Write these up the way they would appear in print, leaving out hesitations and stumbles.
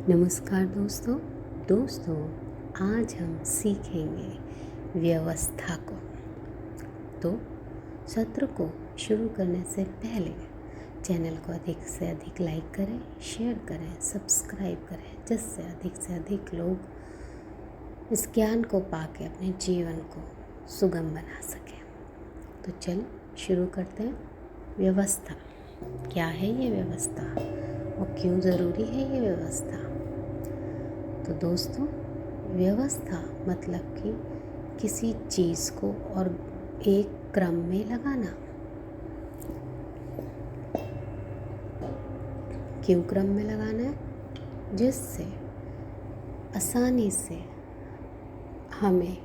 नमस्कार दोस्तों, आज हम सीखेंगे व्यवस्था को। तो सत्र को शुरू करने से पहले चैनल को अधिक से अधिक लाइक करें, शेयर करें, सब्सक्राइब करें, जिससे अधिक से अधिक लोग इस ज्ञान को पाके अपने जीवन को सुगम बना सकें। तो चल शुरू करते हैं। व्यवस्था क्या है? ये व्यवस्था और क्यों ज़रूरी है ये व्यवस्था? तो दोस्तों, व्यवस्था मतलब कि किसी चीज़ को और एक क्रम में लगाना। क्यों क्रम में लगाना है? जिससे आसानी से हमें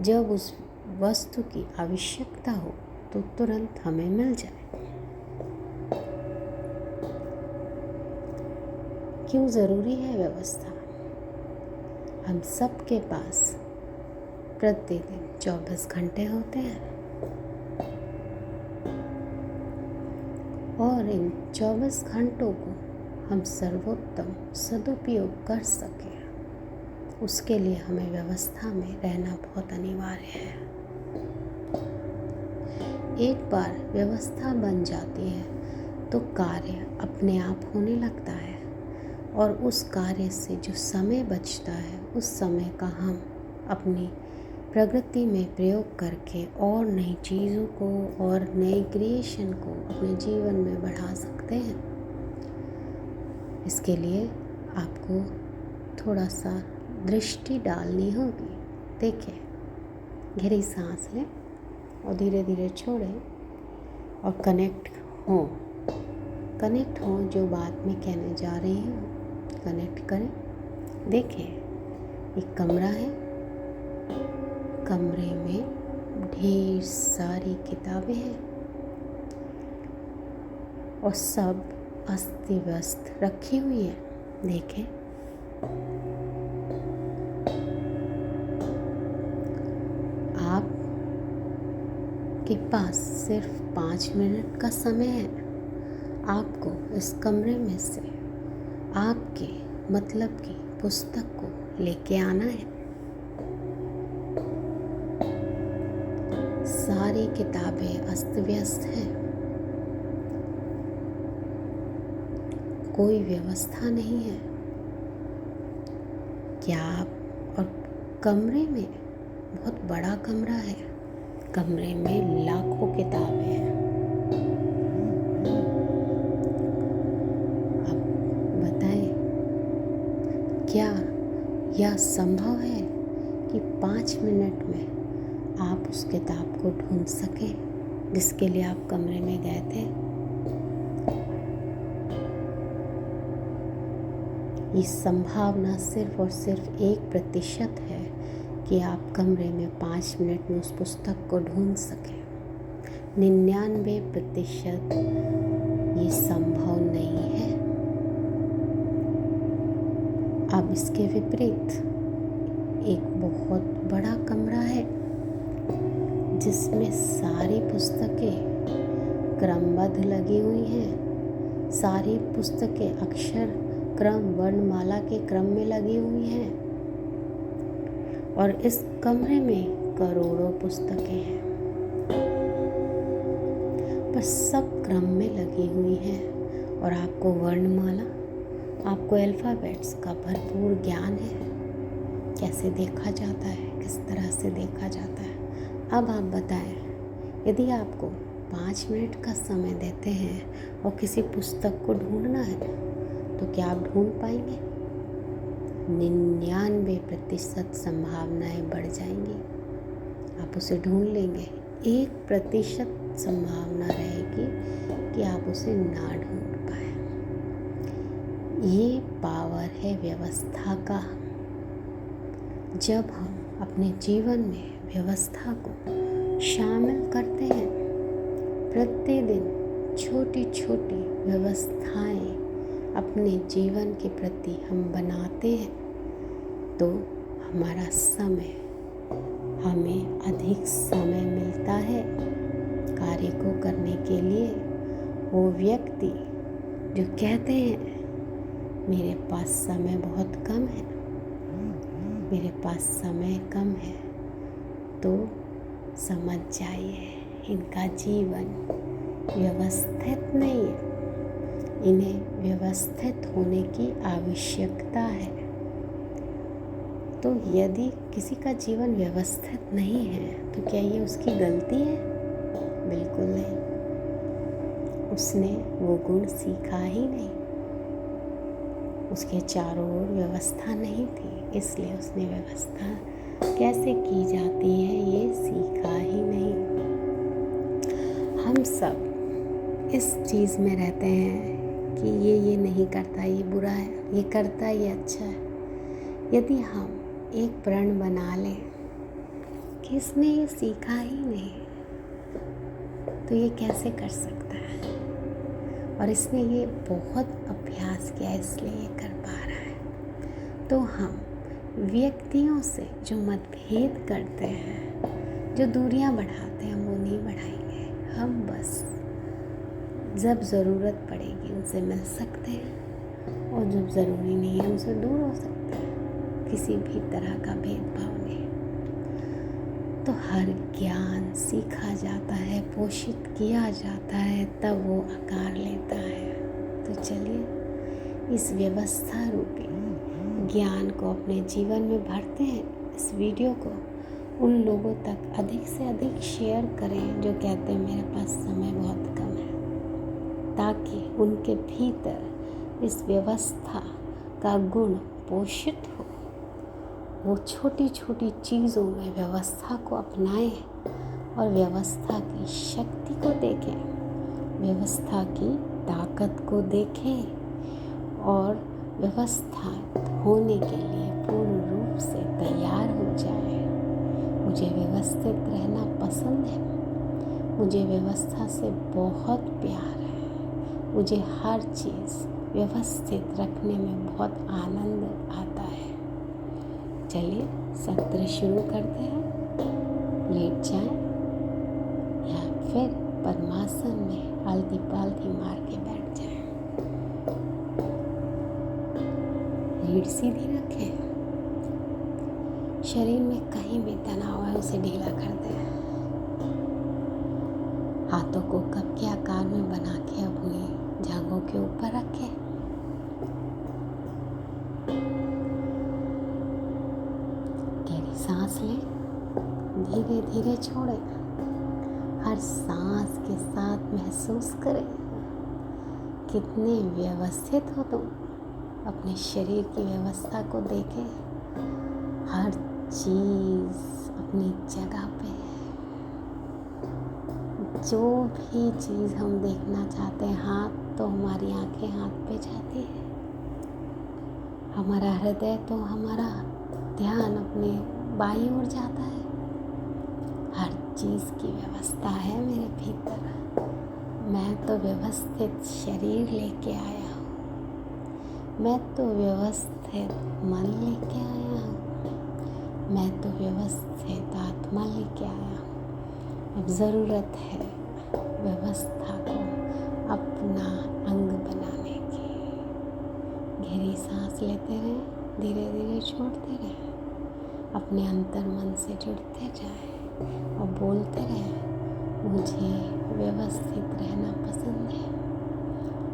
जब उस वस्तु की आवश्यकता हो तो तुरंत हमें मिल जाए। क्यों ज़रूरी है व्यवस्था? हम सब के पास प्रतिदिन 24 घंटे होते हैं और इन 24 घंटों को हम सर्वोत्तम सदुपयोग कर सकें, उसके लिए हमें व्यवस्था में रहना बहुत अनिवार्य है। एक बार व्यवस्था बन जाती है तो कार्य अपने आप होने लगता है और उस कार्य से जो समय बचता है उस समय का हम अपनी प्रगति में प्रयोग करके और नई चीज़ों को और नई क्रिएशन को अपने जीवन में बढ़ा सकते हैं। इसके लिए आपको थोड़ा सा दृष्टि डालनी होगी। देखिए, गहरी सांस लें और धीरे धीरे छोड़ें और कनेक्ट हो जो बात मैं कहने जा रही हूँ, कनेक्ट करें। देखिए, एक कमरा है, कमरे में ढेर सारी किताबें हैं और सब अस्त व्यस्त रखी हुई है। देखें, आप के पास सिर्फ 5 मिनट का समय है। आपको इस कमरे में से आपके मतलब की पुस्तक को लेके आना है। सारी किताबें अस्त व्यस्त हैं, कोई व्यवस्था नहीं है। क्या आप और कमरे में बहुत बड़ा कमरा है, कमरे में लाखों किताबें हैं। अब बताएं, क्या यह संभव है कि 5 मिनट में आप उस किताब को ढूंढ सकें जिसके लिए आप कमरे में गए थे? ये संभावना सिर्फ और सिर्फ 1% है कि आप कमरे में 5 मिनट में उस पुस्तक को ढूंढ सकें। 99% ये संभव नहीं है। अब इसके विपरीत एक बहुत बड़ा कमरा है जिसमें सारी पुस्तकें क्रमबद्ध लगी हुई हैं। सारी पुस्तकें अक्षर क्रम वर्णमाला के क्रम में लगी हुई हैं और इस कमरे में करोड़ों पुस्तकें हैं, पर सब क्रम में लगी हुई हैं और आपको वर्णमाला, आपको अल्फ़ाबेट्स का भरपूर ज्ञान है। कैसे देखा जाता है, किस तरह से देखा जाता है। अब आप बताएं, यदि आपको 5 मिनट का समय देते हैं और किसी पुस्तक को ढूंढना है तो क्या आप ढूंढ पाएंगे? 99% संभावनाएं बढ़ जाएंगी, आप उसे ढूंढ लेंगे। 1% संभावना रहेगी कि आप उसे ना ढूंढ पाए। ये पावर है व्यवस्था का। जब हम अपने जीवन में व्यवस्था को शामिल करते हैं, प्रतिदिन छोटी छोटी व्यवस्थाएं अपने जीवन के प्रति हम बनाते हैं तो हमें अधिक समय मिलता है कार्य को करने के लिए। वो व्यक्ति जो कहते हैं मेरे पास समय बहुत कम है, मेरे पास समय कम है, तो समझ जाइए इनका जीवन व्यवस्थित नहीं है। इन्हें व्यवस्थित होने की आवश्यकता है। तो यदि किसी का जीवन व्यवस्थित नहीं है तो क्या ये उसकी गलती है? बिल्कुल नहीं। उसने वो गुण सीखा ही नहीं, उसके चारों ओर व्यवस्था नहीं थी, इसलिए उसने व्यवस्था कैसे की जाती है ये सीखा ही नहीं। हम सब इस चीज़ में रहते हैं कि ये नहीं करता, ये बुरा है, ये करता, ये अच्छा है। यदि हम एक प्रण बना लें कि इसने ये सीखा ही नहीं, तो ये कैसे कर सकता है? और इसने ये बहुत अभ्यास किया इसलिए ये कर पा रहा है। तो हम व्यक्तियों से जो मतभेद करते हैं, जो दूरियां बढ़ाते हैं, हम वो नहीं बढ़ाएंगे। हम बस जब ज़रूरत पड़ेगी उनसे मिल सकते हैं, और जब ज़रूरी नहीं है उनसे दूर हो सकते हैं। किसी भी तरह का भेदभाव नहीं। तो हर ज्ञान सीखा जाता है, पोषित किया जाता है, तब वो आकार लेता है। तो चलिए इस व्यवस्था रूपी ज्ञान को अपने जीवन में भरते हैं। इस वीडियो को उन लोगों तक अधिक से अधिक शेयर करें जो कहते हैं मेरे पास समय बहुत कम है, ताकि उनके भीतर इस व्यवस्था का गुण पोषित हो। वो छोटी छोटी चीज़ों में व्यवस्था को अपनाएं और व्यवस्था की शक्ति को देखें, व्यवस्था की ताकत को देखें और व्यवस्था होने के लिए पूर्ण रूप से तैयार हो जाए। मुझे व्यवस्थित रहना पसंद है, मुझे व्यवस्था से बहुत प्यार है, मुझे हर चीज़ व्यवस्थित रखने में बहुत आनंद आता है। चलिए सत्र शुरू करते हैं। लेट जाएं या फिर पद्मासन में आलती पालती मार के बैठ जाएं। रीढ़ सीधी रखें। शरीर में कहीं भी तनाव है उसे ढीला कर दें। हाथों को कप के आकार में बना के अपनी जांघों के ऊपर रखें। गहरी सांस लें, धीरे धीरे छोड़ें। हर सांस के साथ महसूस करें कितने व्यवस्थित हो तुम। अपने शरीर की व्यवस्था को देखें, हर चीज़ अपनी जगह पे है। जो भी चीज़ हम देखना चाहते हैं, हाथ तो हमारी आंखें हाथ पे जाती है, हमारा हृदय तो हमारा ध्यान अपने बाईं ओर जाता है। हर चीज़ की व्यवस्था है मेरे भीतर। मैं तो व्यवस्थित शरीर लेके आया हूँ, मैं तो व्यवस्थित मन लेके आया हूँ, मैं तो व्यवस्थित आत्मा लेके आया हूँ। अब ज़रूरत है व्यवस्था को अपना अंग बनाने की। गहरी सांस लेते रहें, धीरे धीरे छोड़ते रहें। अपने अंतर मन से जुड़ते जाएं और बोलते रहें, मुझे व्यवस्थित रहना पसंद है,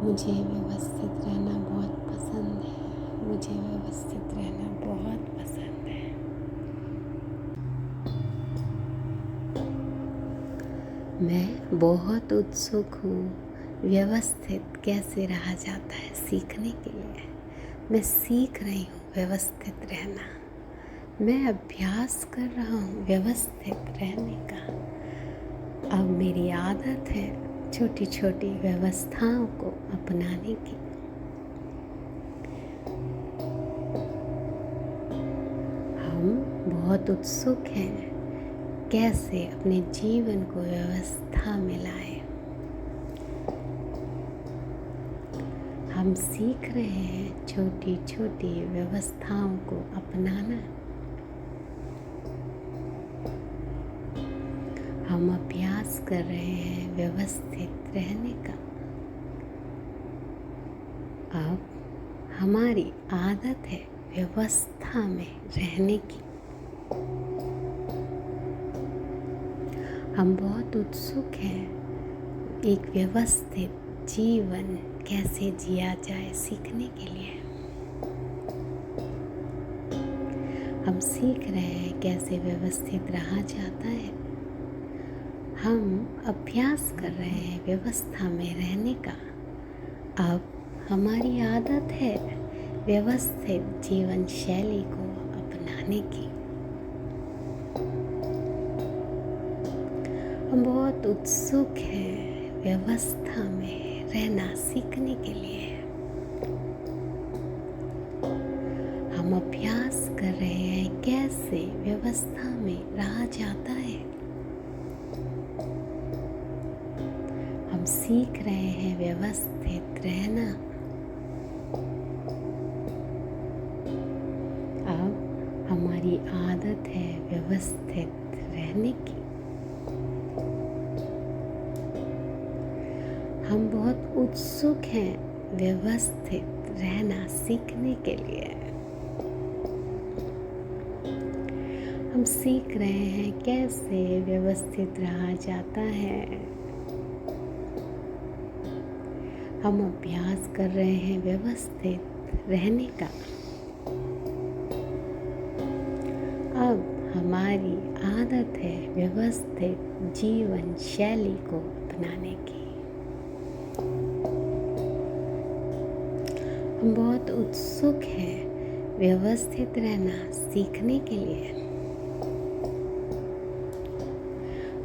मुझे व्यवस्थित रहना बहुत पसंद है, मुझे व्यवस्थित रहना बहुत पसंद है। मैं बहुत उत्सुक हूँ व्यवस्थित कैसे रहा जाता है सीखने के लिए। मैं सीख रही हूँ व्यवस्थित रहना, मैं अभ्यास कर रहा हूँ व्यवस्थित रहने का। अब मेरी आदत है छोटी छोटी व्यवस्थाओं को अपनाने की। हम बहुत उत्सुक हैं कैसे अपने जीवन को व्यवस्था में लाएं। हम सीख रहे हैं छोटी छोटी व्यवस्थाओं को अपनाना। हम अभ्यास कर रहे हैं व्यवस्थित रहने का। अब हमारी आदत है व्यवस्था में रहने की। हम बहुत उत्सुक हैं एक व्यवस्थित जीवन कैसे जिया जाए सीखने के लिए। हम सीख रहे हैं कैसे व्यवस्थित रहा जाता है। हम अभ्यास कर रहे हैं व्यवस्था में रहने का। अब हमारी आदत है व्यवस्थित जीवन शैली को अपनाने की। हम बहुत उत्सुक हैं व्यवस्था में रहना सीखने के लिए। हम अभ्यास कर रहे हैं कैसे व्यवस्था में रहा जाता है। हम सीख रहे हैं व्यवस्थित रहना। अब हमारी आदत है व्यवस्थित रहने की। हम बहुत उत्सुक हैं व्यवस्थित रहना सीखने के लिए। हम सीख रहे हैं कैसे व्यवस्थित रहा जाता है। हम अभ्यास कर रहे हैं व्यवस्थित रहने का। अब हमारी आदत है व्यवस्थित जीवन शैली को अपनाने की। हम बहुत उत्सुक हैं व्यवस्थित रहना सीखने के लिए।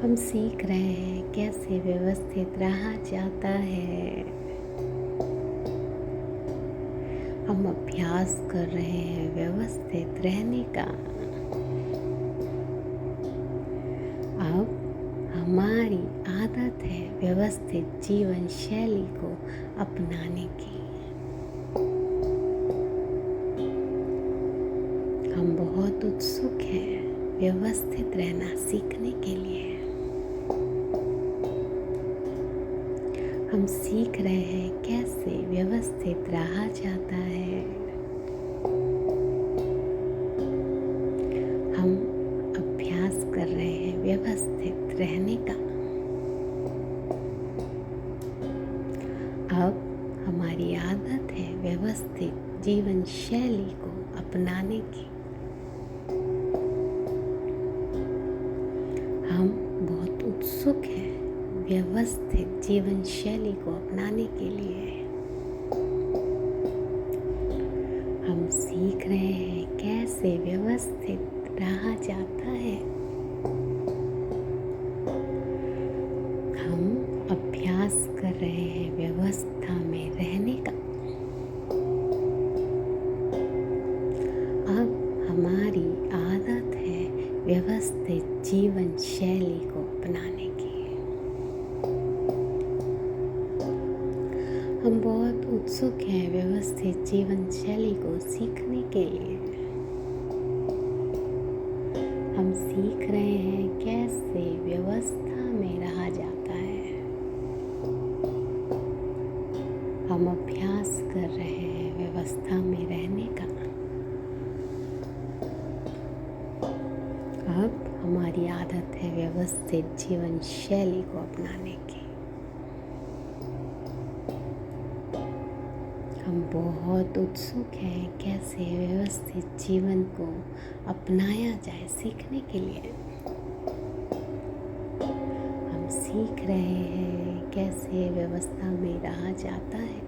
हम सीख रहे हैं कैसे व्यवस्थित रहा जाता है। हम अभ्यास कर रहे हैं व्यवस्थित रहने का। अब हमारी आदत है व्यवस्थित जीवन शैली को अपनाने की। हम बहुत उत्सुक हैं व्यवस्थित रहना सीखने के लिए। हम सीख रहे हैं कैसे व्यवस्थित रहा जाता है। हम अभ्यास कर रहे हैं व्यवस्थित रहने का। अब हमारी आदत है व्यवस्थित जीवन शैली को अपनाने की। हम बहुत उत्सुक हैं व्यवस्थित जीवन शैली को अपनाने के लिए। हम सीख रहे हैं कैसे व्यवस्थित रहा जाता है। हम अभ्यास कर रहे हैं व्यवस्था में रहने का। अब हमारी आदत है व्यवस्थित जीवन शैली को अपनाने की। हम बहुत उत्सुक हैं व्यवस्थित जीवन शैली को सीखने के लिए। हम सीख रहे हैं कैसे व्यवस्था में रहा जाता है। हम अभ्यास कर रहे हैं व्यवस्था में रहने का। अब हमारी आदत है व्यवस्थित जीवन शैली को अपनाने की। हम बहुत उत्सुक हैं कैसे व्यवस्थित जीवन को अपनाया जाए सीखने के लिए। हम सीख रहे हैं कैसे व्यवस्था में रहा जाता है।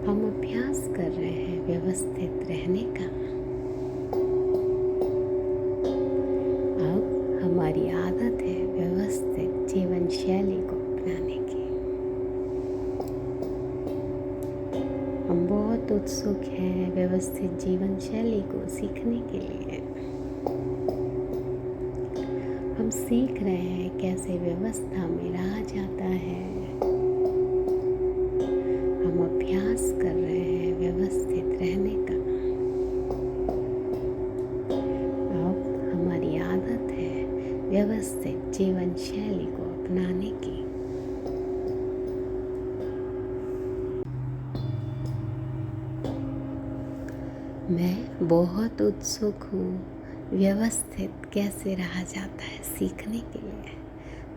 हम अभ्यास कर रहे हैं व्यवस्थित रहने का। अब हमारी आदत है व्यवस्थित जीवन शैली को अपनाने की। हम बहुत उत्सुक हैं व्यवस्थित जीवन शैली को सीखने के लिए। हम सीख रहे हैं कैसे व्यवस्था में रहा जाता है। हम अभ्यास कर रहे हैं व्यवस्थित रहने का। अब हमारी आदत है व्यवस्थित जीवन शैली को अपनाने की। मैं बहुत उत्सुक हूँ व्यवस्थित कैसे रहा जाता है सीखने के लिए।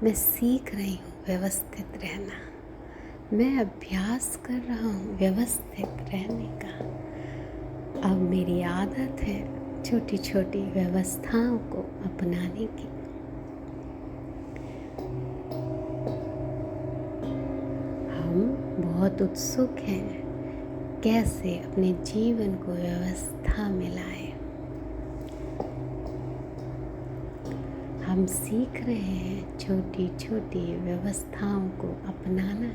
मैं सीख रही हूँ व्यवस्थित रहना। मैं अभ्यास कर रहा हूँ व्यवस्थित रहने का। अब मेरी आदत है छोटी छोटी व्यवस्थाओं को अपनाने की। हम बहुत उत्सुक हैं कैसे अपने जीवन को व्यवस्था में लाएं। हम सीख रहे हैं छोटी छोटी व्यवस्थाओं को अपनाना।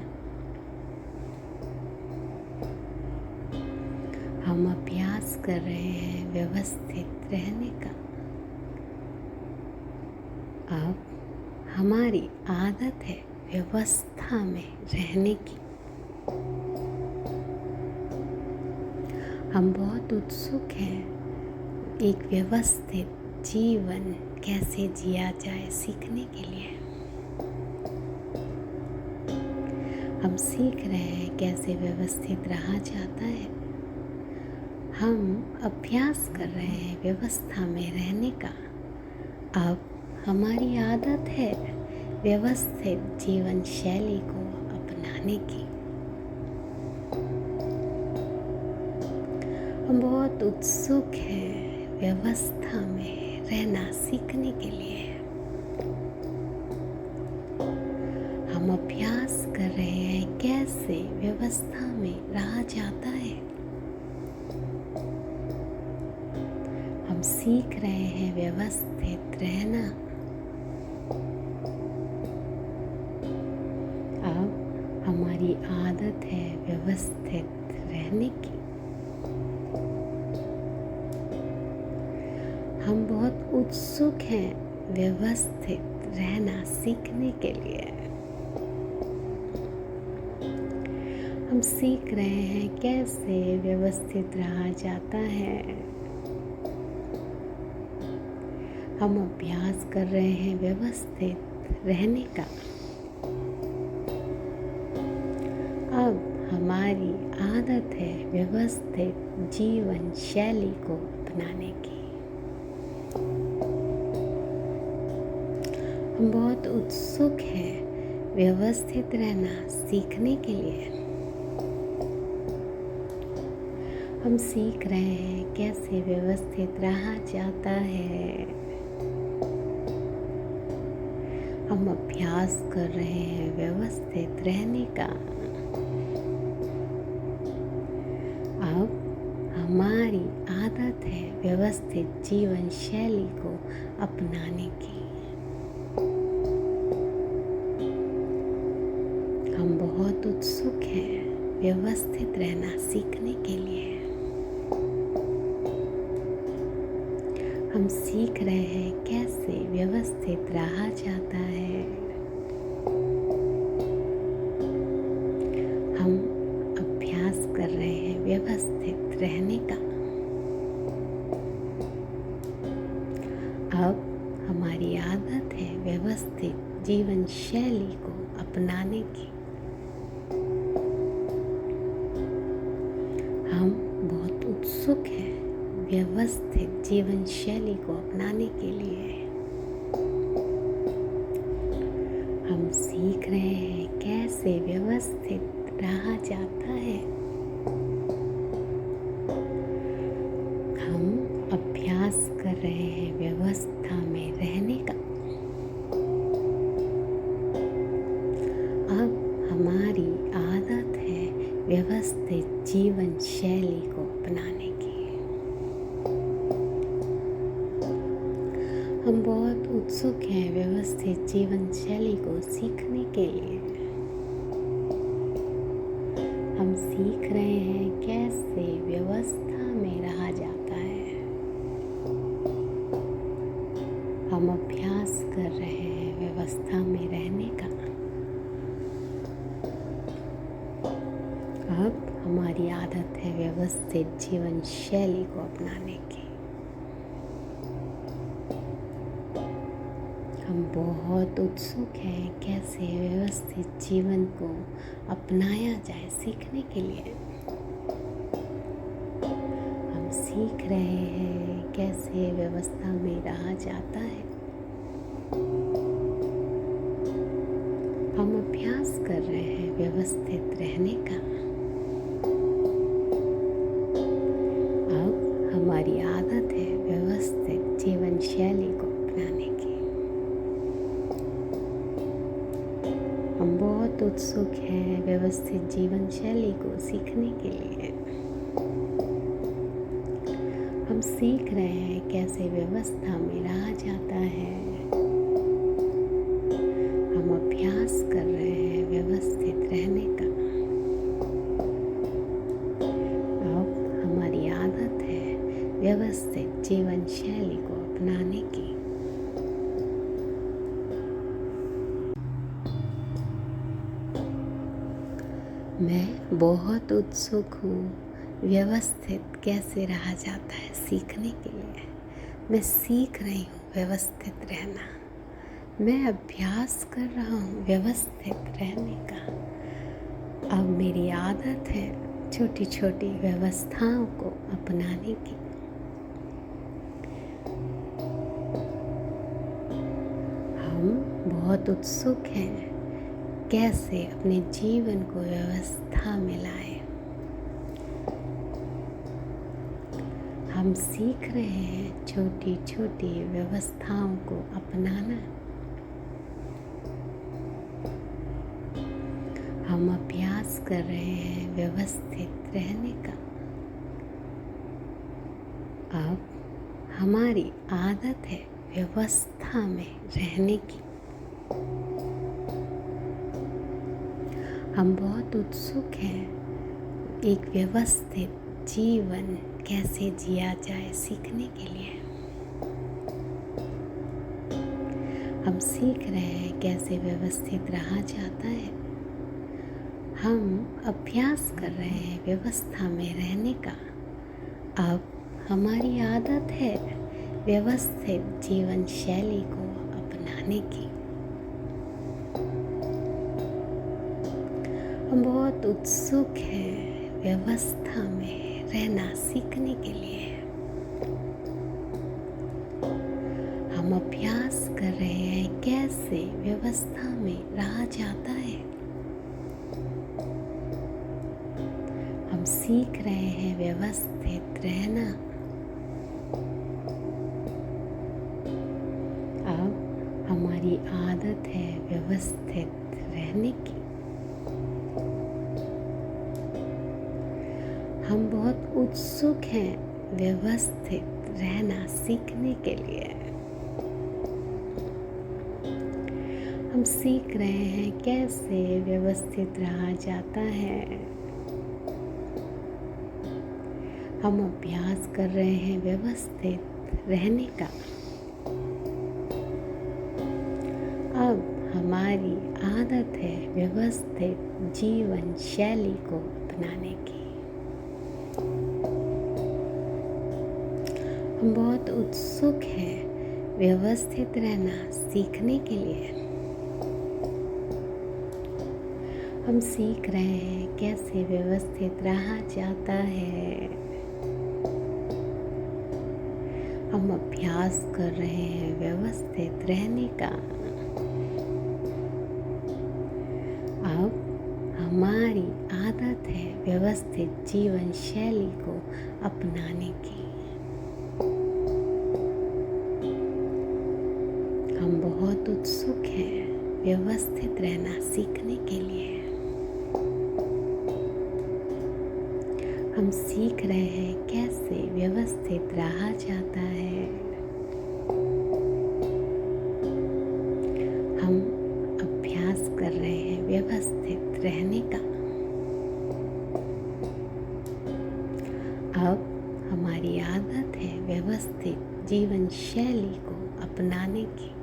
हम अभ्यास कर रहे हैं व्यवस्थित रहने का। अब हमारी आदत है व्यवस्था में रहने की। हम बहुत उत्सुक हैं एक व्यवस्थित जीवन कैसे जिया जाए सीखने के लिए। हम सीख रहे हैं कैसे व्यवस्थित रहा जाता है। हम अभ्यास कर रहे हैं व्यवस्था में रहने का। अब हमारी आदत है व्यवस्थित जीवन शैली को अपनाने की। हम बहुत उत्सुक हैं व्यवस्था में रहना सीखने के लिए। हम अभ्यास कर रहे हैं कैसे व्यवस्था में रहा जाता है। हम सीख रहे हैं व्यवस्थित रहना। अब हमारी आदत है व्यवस्थित रहने की। हम बहुत उत्सुक हैं व्यवस्थित रहना सीखने के लिए। हम सीख रहे हैं कैसे व्यवस्थित रहा जाता है। हम अभ्यास कर रहे हैं व्यवस्थित रहने का। अब हमारी आदत है व्यवस्थित जीवन शैली को अपनाने की। हम बहुत उत्सुक हैं व्यवस्थित रहना सीखने के लिए। हम सीख रहे हैं कैसे व्यवस्थित रहा जाता है। हम अभ्यास कर रहे हैं व्यवस्थित रहने का। अब हमारी आदत है व्यवस्थित जीवन शैली को अपनाने की। हम बहुत उत्सुक हैं व्यवस्थित रहना सीखने के लिए। हम सीख रहे हैं कैसे व्यवस्थित रहा जाता है। हम अभ्यास कर रहे हैं व्यवस्थित रहने का। अब हमारी आदत है व्यवस्थित जीवन शैली को अपनाने की। हम बहुत उत्सुक हैं व्यवस्थित जीवन शैली को अपनाने के लिए। हम सीख रहे हैं कैसे व्यवस्थित रहा जाता है। हम अभ्यास कर रहे हैं व्यवस्था में रहने का। अब हमारी आदत है व्यवस्थित जीवन शैली को अपनाने की। हम बहुत उत्सुक हैं व्यवस्थित जीवन शैली को सीखने के लिए। हम सीख रहे हैं कैसे व्यवस्था में रहा जाता है। हम अभ्यास कर रहे हैं व्यवस्था में रहने का। अब हमारी आदत है व्यवस्थित जीवन शैली को अपनाने की। हम बहुत उत्सुक हैं कैसे व्यवस्थित जीवन को अपनाया जाए सीखने के लिए। हम सीख रहे हैं कैसे व्यवस्था में रहा जाता है। हम अभ्यास कर रहे हैं व्यवस्थित रहने का। अब हमारी आदत है व्यवस्थित जीवन शैली को अपनाने की। हम बहुत उत्सुक हैं व्यवस्थित जीवन शैली को सीखने के लिए। हम सीख रहे हैं कैसे व्यवस्था में रहा जाता है। हम अभ्यास कर रहे हैं व्यवस्थित रहने का। अब हमारी आदत है व्यवस्थित जीवन शैली को अपनाने की। मैं बहुत उत्सुक हूँ व्यवस्थित कैसे रहा जाता है सीखने के लिए। मैं सीख रही हूँ व्यवस्थित रहना। मैं अभ्यास कर रहा हूँ व्यवस्थित रहने का। अब मेरी आदत है छोटी छोटी व्यवस्थाओं को अपनाने की। हम बहुत उत्सुक हैं कैसे अपने जीवन को व्यवस्था में लाएं। हम सीख रहे हैं छोटी छोटी व्यवस्थाओं को अपनाना। हम अभ्यास कर रहे हैं व्यवस्थित रहने का। अब हमारी आदत है व्यवस्था में रहने की। हम बहुत उत्सुक हैं एक व्यवस्थित जीवन कैसे जिया जाए सीखने के लिए। हम सीख रहे हैं कैसे व्यवस्थित रहा जाता है। हम अभ्यास कर रहे हैं व्यवस्था में रहने का। अब हमारी आदत है व्यवस्थित जीवन शैली को अपनाने की। हम बहुत उत्सुक हैं व्यवस्था में रहना सीखने के लिए। हम अभ्यास कर रहे हैं कैसे व्यवस्था में रहा जाता है। हम सीख रहे हैं व्यवस्थित रहना। अब हमारी आदत है व्यवस्थित रहने की। हम बहुत उत्सुक हैं व्यवस्थित रहना सीखने के लिए। हम सीख रहे हैं कैसे व्यवस्थित रहा जाता है। हम अभ्यास कर रहे हैं व्यवस्थित रहने का। अब हमारी आदत है व्यवस्थित जीवन शैली को अपनाने की। हम बहुत उत्सुक हैं व्यवस्थित रहना सीखने के लिए। हम सीख रहे हैं कैसे व्यवस्थित रहा जाता है। हम अभ्यास कर रहे हैं व्यवस्थित रहने का। अब हमारी आदत है व्यवस्थित जीवन शैली को अपनाने की। हम बहुत उत्सुक हैं व्यवस्थित रहना सीखने के लिए। हम सीख रहे हैं कैसे व्यवस्थित रहा जाता है। हम अभ्यास कर रहे हैं व्यवस्थित रहने का। अब हमारी आदत है व्यवस्थित जीवन शैली को अपनाने की।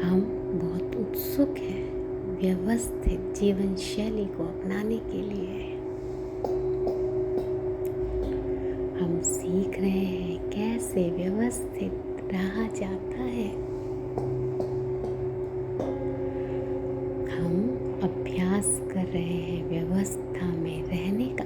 हम बहुत उत्सुक हैं व्यवस्थित जीवन शैली को अपनाने के लिए। हम सीख रहे हैं कैसे व्यवस्थित रहा जाता है। हम अभ्यास कर रहे हैं व्यवस्था में रहने का।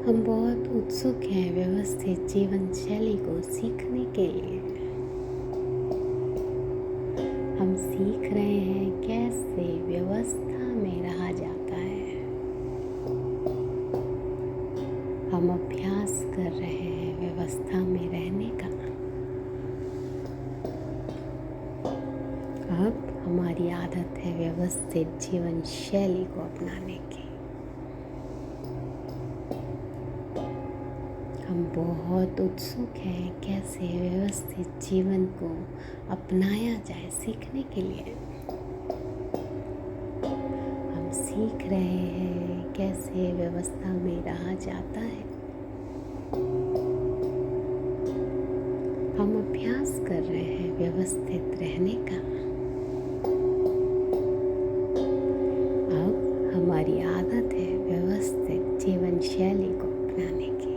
हम बहुत उत्सुक हैं व्यवस्थित जीवन शैली को सीखने के लिए। हम सीख रहे हैं कैसे व्यवस्था में रहा जाता है। हम अभ्यास कर रहे हैं व्यवस्था में रहने का। अब हमारी आदत है व्यवस्थित जीवन शैली को अपनाने की। हम बहुत उत्सुक हैं कैसे व्यवस्थित जीवन को अपनाया जाए सीखने के लिए। हम सीख रहे हैं कैसे व्यवस्था में रहा जाता है। हम अभ्यास कर रहे हैं व्यवस्थित रहने का। अब हमारी आदत है व्यवस्थित जीवन शैली को अपनाने की।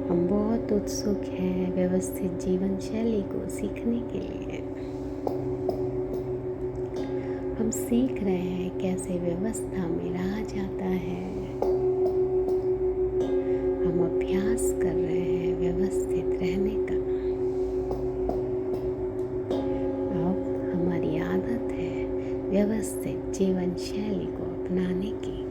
हम बहुत उत्सुक हैं व्यवस्थित जीवन शैली को सीखने के लिए। हम सीख रहे हैं कैसे व्यवस्था में रहा जाता है। हम अभ्यास कर रहे हैं व्यवस्थित रहने का। अब हमारी आदत है व्यवस्थित जीवन शैली को अपनाने की।